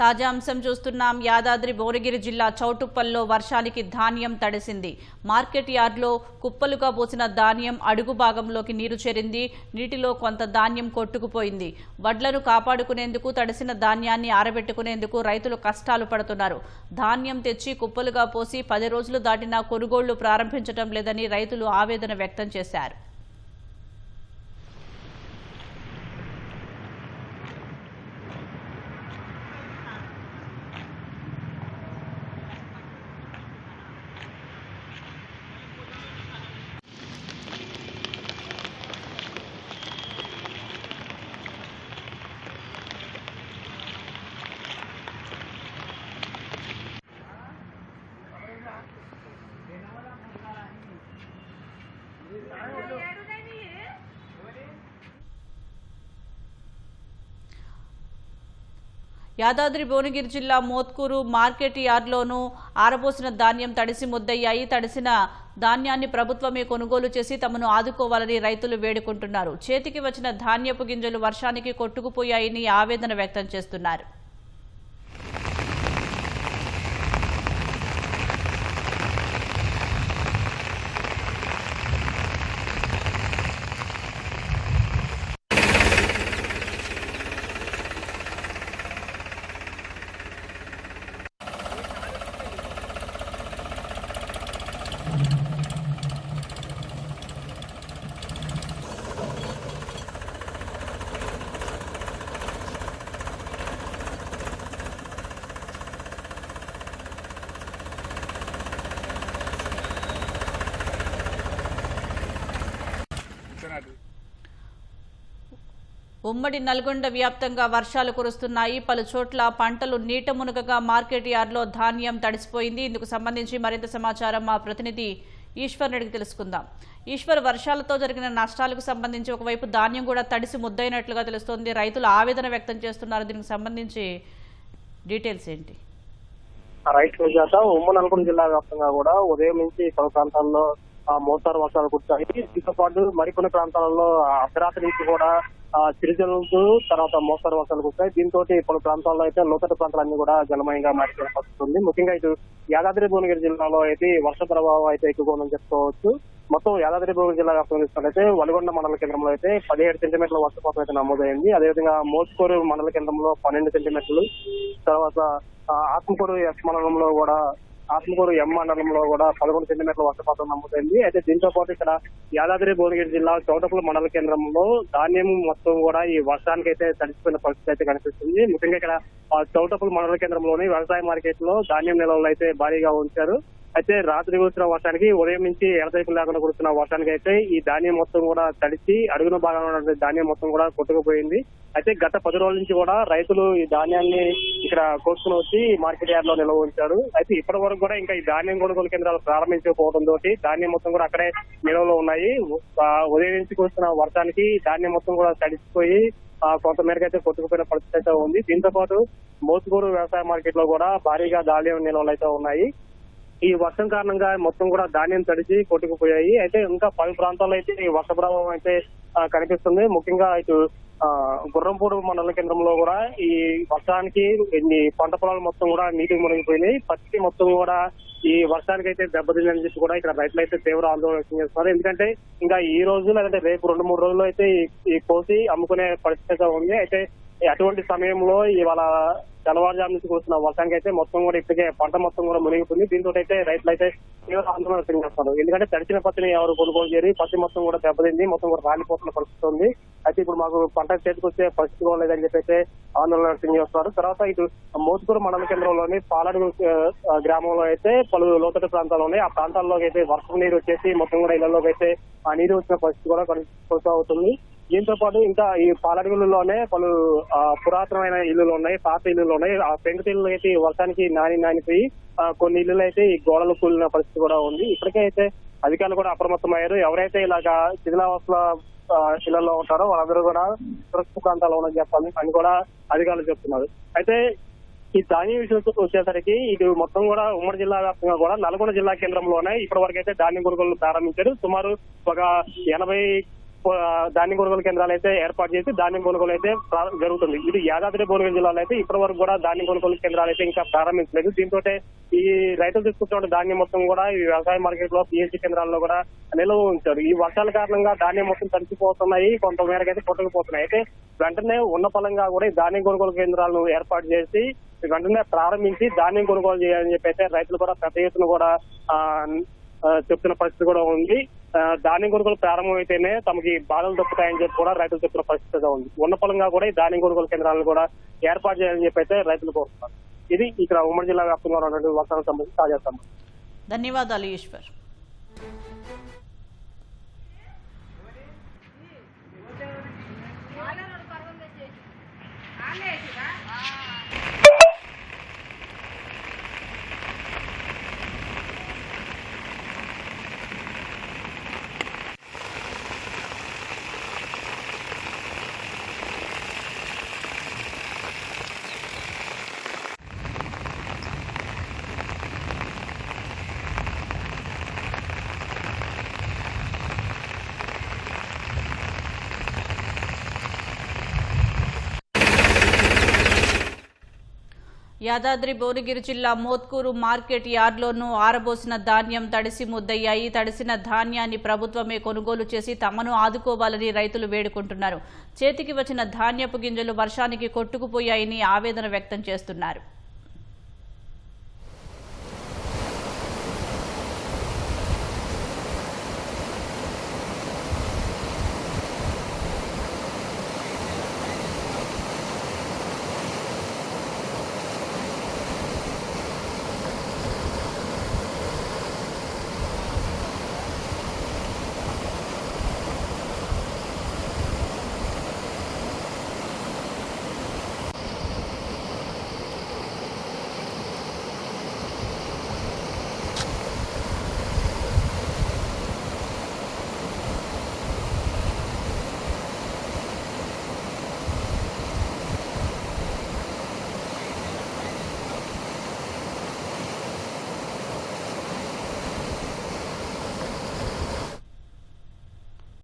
తాజా అంశం చూస్తున్నాం. యాదాద్రి భువనగిరి జిల్లా చౌటుప్పల్లో వర్షానికి ధాన్యం తడిసింది. మార్కెట్ యార్డ్లో కుప్పలుగా పోసిన ధాన్యం అడుగు భాగంలోకి నీరు చేరింది. నీటిలో కొంత ధాన్యం కొట్టుకుపోయింది. వడ్లను కాపాడుకునేందుకు తడిసిన ధాన్యాన్ని ఆరబెట్టుకునేందుకు రైతులు కష్టాలు పడుతున్నారు. ధాన్యం తెచ్చి కుప్పలుగా పోసి 10 రోజులు దాటినా కొనుగోళ్లు ప్రారంభించడం లేదని రైతులు ఆవేదన వ్యక్తం చేశారు. యాదాద్రి భువనగిరి జిల్లా మోత్కూరు మార్కెట్ యార్డ్లోనూ ఆరబోసిన ధాన్యం తడిసి ముద్దయ్యాయి. తడిసిన ధాన్యాన్ని ప్రభుత్వమే కొనుగోలు చేసి తమను ఆదుకోవాలని రైతులు వేడుకుంటున్నారు. చేతికి వచ్చిన ధాన్యపు గింజలు వర్షానికి కొట్టుకుపోయాయని ఆవేదన వ్యక్తం చేస్తున్నారు. ఉమ్మడి నల్గొండ వ్యాప్తంగా వర్షాలు కురుస్తున్నాయి. పలు చోట్ల పంటలు నీట మునగగా మార్కెట్ యార్డ్లో ధాన్యం తడిసిపోయింది. ఇందుకు సంబంధించి మరింత సమాచారం మా ప్రతినిధి ఈశ్వర్ రెడ్డికి తెలుసుకుందాం. ఈశ్వర్, వర్షాలతో జరిగిన నష్టాలకు సంబంధించి ఒకవైపు ధాన్యం కూడా తడిసి ముద్దయినట్లుగా తెలుస్తోంది. రైతులు ఆవేదన వ్యక్తం చేస్తున్నారు. దీనికి సంబంధించి డీటెయిల్స్ ఏంటి? రైతు ఉమ్మడి నల్గొండ జిల్లా వ్యాప్తంగా కూడా ఉదయం నుంచి పలు ప్రాంతాల్లో మోస్తారు వర్షాలు కురిశాయి. దీంతో పాటు మరికొన్ని ప్రాంతాలలో అర్ధరాత్రి నుంచి కూడా చిరుజల్లుతూ తర్వాత మోస్తారు వర్షాలు కురిశాయి. దీంతో పలు ప్రాంతాల్లో అయితే లోతట్టు ప్రాంతాలన్నీ కూడా జలమయంగా మారిపోయిన పరిస్థితి ఉంది. ముఖ్యంగా ఇటు యాదాద్రి భువనగిరి జిల్లాలో అయితే వర్ష ప్రభావం అయితే ఎక్కువగా ఉందని చెప్పుకోవచ్చు. మొత్తం యాదాద్రి భువనగిరి జిల్లా వ్యాప్తంగా చూసుకున్నట్లయితే వలిగొండ మండల కేంద్రంలో అయితే 17 సెంటీమీటర్ల వర్షపాతం అయితే నమోదైంది. అదేవిధంగా మోత్కూరు మండల కేంద్రంలో 12 సెంటీమీటర్లు, తర్వాత ఆత్మకూరు ఎస్ మండలంలో కూడా ఆత్మకూరు ఎం మండలంలో కూడా 11 సెంటీమీటర్ల వర్షపాతం నమోదైంది. అయితే దీంతో పాటు ఇక్కడ యాదాద్రి భువనగిరి జిల్లా చౌటప్పల మండల కేంద్రంలో ధాన్యం మొత్తం కూడా ఈ వర్షానికి అయితే తడిసిపోయిన పరిస్థితి అయితే కనిపిస్తుంది. ముఖ్యంగా ఇక్కడ చౌటప్పల మండల కేంద్రంలోని వ్యవసాయ మార్కెట్ లో ధాన్యం నిల్వలు అయితే భారీగా ఉంచారు. అయితే రాత్రి కురిసిన వర్షానికి ఉదయం నుంచి ఎడతెరిపి లేకుండా కురుస్తున్న వర్షానికి అయితే ఈ ధాన్యం మొత్తం కూడా తడిసి అడుగున భాగంలో ఉన్న ధాన్యం మొత్తం కూడా కొట్టుకుపోయింది. అయితే గత 10 రోజుల నుంచి కూడా రైతులు ఈ ధాన్యాన్ని ఇక్కడ కోసుకుని వచ్చి మార్కెట్ యార్డ్ లో నిల్వ ఉంచారు. అయితే ఇప్పటి వరకు కూడా ఇంకా ఈ ధాన్యం కొనుగోలు కేంద్రాలు ప్రారంభించకపోవడం తోటి ధాన్యం మొత్తం కూడా అక్కడే నిల్వలో ఉన్నాయి. ఉదయం నుంచి కురుస్తున్న వర్షానికి ధాన్యం మొత్తం కూడా తడిసిపోయి కొంత మేరకు అయితే కొట్టుకుపోయిన పరిస్థితి అయితే ఉంది. దీంతో పాటు మోత్కూరు వ్యవసాయ మార్కెట్ లో కూడా భారీగా ధాన్యం నిల్వలు అయితే ఉన్నాయి. ఈ వర్షం కారణంగా మొత్తం కూడా ధాన్యం తడిచి కొట్టుకుపోయాయి. అయితే ఇంకా 10 ప్రాంతాల్లో అయితే ఈ వర్ష ప్రభావం అయితే కనిపిస్తుంది. ముఖ్యంగా ఇటు గుర్రంపూడి మండల కేంద్రంలో కూడా ఈ వర్షానికి పంట పొలాలు మొత్తం కూడా నీటికి మునిగిపోయినాయి. పత్తి మొత్తం కూడా ఈ వర్షానికి అయితే దెబ్బతిందని చెప్పి కూడా ఇక్కడ రైతులు అయితే తీవ్ర ఆందోళన వ్యక్తం చేస్తున్నారు. ఎందుకంటే ఇంకా ఈ రోజు లేదంటే రేపు 2-3 రోజుల్లో అయితే ఈ కోసి అమ్ముకునే పరిస్థితి ఉంది. అయితే అటువంటి సమయంలో ఇవాళ తెల్లవారుజాము నుంచి కురుస్తున్న వర్షానికి అయితే మొత్తం కూడా ఇప్పటికే పంట మొత్తం కూడా మునిగిపోయింది. దీంతో అయితే రైతులు అయితే తీవ్ర ఆందోళన వ్యక్తం చేస్తున్నారు. ఎందుకంటే తడిచిన పత్తిని ఎవరు కొనుగోలు చేయరు, పత్తి మొత్తం కూడా దెబ్బతింది, మొత్తం కూడా రాలిపోతున్న పరిస్థితి ఉంది. అయితే ఇప్పుడు మాకు పంట చేతికి వచ్చే పరిస్థితి కూడా లేదని చెప్పి అయితే ఆందోళన వ్యక్తం చేస్తున్నారు. తర్వాత ఇటు మోత్కూరు మండల కేంద్రంలోని పాలడుగు గ్రామంలో అయితే పలు లోతట్టు ప్రాంతాలు ఉన్నాయి. ఆ ప్రాంతాల్లోకి అయితే వర్షం నీరు వచ్చేసి మొత్తం కూడా ఇళ్లలోకి అయితే ఆ నీరు వచ్చిన పరిస్థితి కూడా కొనసాగుతుంది. దీంతో పాటు ఇంకా ఈ పాలడుగులలోనే పలు పురాతనమైన ఇల్లులు ఉన్నాయి, పాత ఇల్లులు ఉన్నాయి. ఆ పెంకుటిల్లు అయితే వర్షానికి నానిపోయి కొన్ని ఇల్లులు అయితే ఈ గోడలు కూలిన పరిస్థితి కూడా ఉంది. ఇప్పటికే అయితే అధికారులు కూడా అప్రమత్తమయ్యారు. ఎవరైతే ఇలాగా శిథిలావస్థల ఇళ్లలో ఉంటారో వాళ్ళందరూ కూడా సురక్షిత ప్రాంతాల్లో ఉందని చెప్పాలి అని కూడా అధికారులు చెప్తున్నారు. అయితే ఈ ధాన్యం విషయం వచ్చేసరికి ఇది మొత్తం కూడా ఉమ్మడి జిల్లా వ్యాప్తంగా కూడా నల్గొండ జిల్లా కేంద్రంలోనే ఇప్పటి వరకు అయితే ధాన్యం కొనుగోలు ప్రారంభించారు. సుమారు ఒక 80 ధాన్యం కొనుగోలు కేంద్రాలు అయితే ఏర్పాటు చేసి ధాన్యం కొనుగోలు అయితే జరుగుతుంది. ఇది యాదాద్రి భువనగిరి జిల్లాలో అయితే ఇప్పటి వరకు కూడా ధాన్యం కొనుగోలు కేంద్రాలు అయితే ఇంకా ప్రారంభించలేదు. దీంతో ఈ రైతులు తీసుకుంటున్న ధాన్యం మొత్తం కూడా ఈ వ్యవసాయ మార్కెట్ లో పిఎస్సి కేంద్రాల్లో కూడా నిల్వ ఉంచారు. ఈ వర్షాల కారణంగా ధాన్యం మొత్తం తడిసిపోతున్నాయి, కొంత మేరకు అయితే కొట్టుకుపోతున్నాయి. అయితే వెంటనే ఉన్న పలంగా కూడా ఈ ధాన్యం కొనుగోలు కేంద్రాలను ఏర్పాటు చేసి వెంటనే ప్రారంభించి ధాన్యం కొనుగోలు చేయాలని చెప్పి అయితే రైతులు కూడా పెద్ద ఎత్తున కూడా చెప్తున్న పరిస్థితి కూడా ఉంది. ధాన్యం కొనుగోలు ప్రారంభమైతేనే తమకి బాధలు తప్పుతాయని చెప్పి కూడా రైతులు చెప్తున్న పరిస్థితిగా ఉంది. ఉన్న పలంగా కూడా ఈ ధాన్యం కొనుగోలు కేంద్రాలను కూడా ఏర్పాటు చేయాలని చెప్పి అయితే రైతులు కోరుతున్నారు. ఇది ఇక్కడ ఉమ్మడి జిల్లా వ్యాప్తంగా ఉన్నటువంటి వర్షాలకు సంబంధించి తాజా సమాచారం. ధన్యవాదాలు ఈశ్వర్. యాదాద్రి భువనగిరి జిల్లా మోత్కూరు మార్కెట్ యార్డ్లోనూ ఆరబోసిన ధాన్యం తడిసి ముద్దయ్యాయి. తడిసిన ధాన్యాన్ని ప్రభుత్వమే కొనుగోలు చేసి తమను ఆదుకోవాలని రైతులు వేడుకుంటున్నారు. చేతికి వచ్చిన ధాన్యపు గింజలు వర్షానికి కొట్టుకుపోయాయని ఆవేదన వ్యక్తం చేస్తున్నారు.